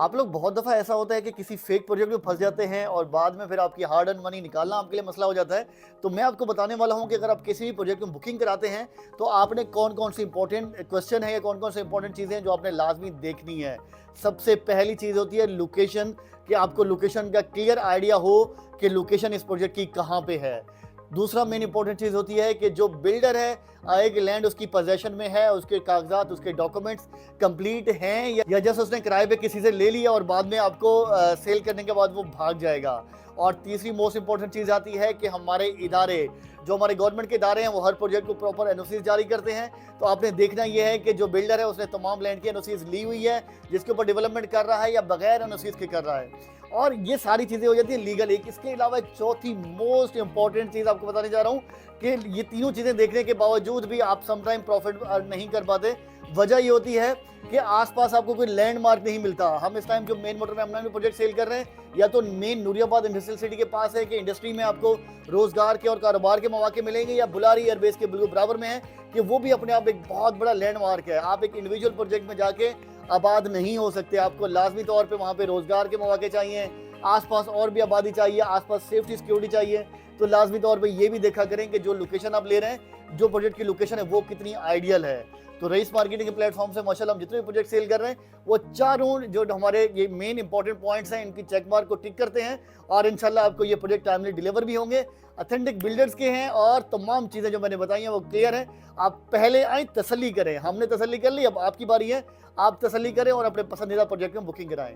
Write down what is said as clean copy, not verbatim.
आप लोग बहुत दफ़ा ऐसा होता है कि किसी फेक प्रोजेक्ट में फँस जाते हैं और बाद में फिर आपकी हार्ड अर्न मनी निकालना आपके लिए मसला हो जाता है। तो मैं आपको बताने वाला हूँ कि अगर आप किसी भी प्रोजेक्ट में बुकिंग कराते हैं, तो आपने कौन-कौन सी इंपॉर्टेंट क्वेश्चन है या कौन-कौन सी इंपॉर्टेंट चीज़ें हैं जो आपने लाज़मी देखनी है। सबसे पहली चीज़ होती है लोकेशन, कि आपको लोकेशन का क्लियर आइडिया हो कि लोकेशन इस प्रोजेक्ट की कहाँ पे है। दूसरा मेन इंपॉर्टेंट चीज़ होती है कि जो बिल्डर है, एक लैंड उसकी पोज़ेशन में है, उसके कागज़ात, उसके डॉक्यूमेंट्स कंप्लीट हैं या जस्ट उसने किराए पे किसी से ले लिया और बाद में आपको सेल करने के बाद वो भाग जाएगा। और तीसरी मोस्ट इंपॉर्टेंट चीज़ आती है कि हमारे इदारे, जो हमारे गवर्नमेंट के इदारे हैं, वो हर प्रोजेक्ट को प्रॉपर एनओसीज़ जारी करते हैं। तो आपने देखना ये है कि जो बिल्डर है उसने तमाम लैंड की एनओसीज़ ली हुई है, जिसके ऊपर डेवलपमेंट कर रहा है या बगैर एनओसीज़ के कर रहा है। और ये सारी चीज़ें हो जाती है लीगल। एक इसके अलावा एक चौथी मोस्ट इंपॉर्टेंट चीज़ आपको बताने जा रहा हूँ कि ये तीनों चीज़ें देखने के बावजूद भी आप समटाइम प्रॉफिट अर्न नहीं कर पाते। वजह ये होती है कि आसपास आपको कोई लैंडमार्क नहीं मिलता। हम इस टाइम जो मेन मोटर मेमना में प्रोजेक्ट सेल कर रहे हैं, या तो मेन नूरियाबाद इंडस्ट्रियल सिटी के पास है कि इंडस्ट्री में आपको रोजगार के और कारोबार के मौके मिलेंगे, या बुलारी एयरबेस के बिल्कुल बराबर में है कि वो भी अपने आप एक बहुत बड़ा लैंडमार्क है। आप एक इंडिविजुअल प्रोजेक्ट में जाके आबाद नहीं हो सकते। आपको लाजमी तौर पे वहाँ पे रोजगार के मौके चाहिए, आसपास और भी आबादी चाहिए, आसपास सेफ्टी सिक्योरिटी चाहिए। तो लाजमी तौर पे ये भी देखा करें कि जो लोकेशन आप ले रहे हैं, जो प्रोजेक्ट की लोकेशन है, वो कितनी आइडियल है। तो रईस मार्केटिंग के प्लेटफॉर्म से माशाल्लाह हम जितने भी प्रोजेक्ट सेल कर रहे हैं, वो चारों जो हमारे ये मेन इंपॉर्टेंट पॉइंट्स हैं, इनकी चेक मार्क को टिक करते हैं और इंशाल्लाह आपको ये प्रोजेक्ट टाइमली डिलीवर भी होंगे। ऑथेंटिक बिल्डर्स के हैं और तमाम चीज़ें जो मैंने बताई हैं वो क्लियर है। आप पहले आए, तसल्ली करें। हमने तसल्ली कर ली, अब आपकी बारी है। आप तसल्ली करें और अपने पसंदीदा प्रोजेक्ट में बुकिंग कराएं।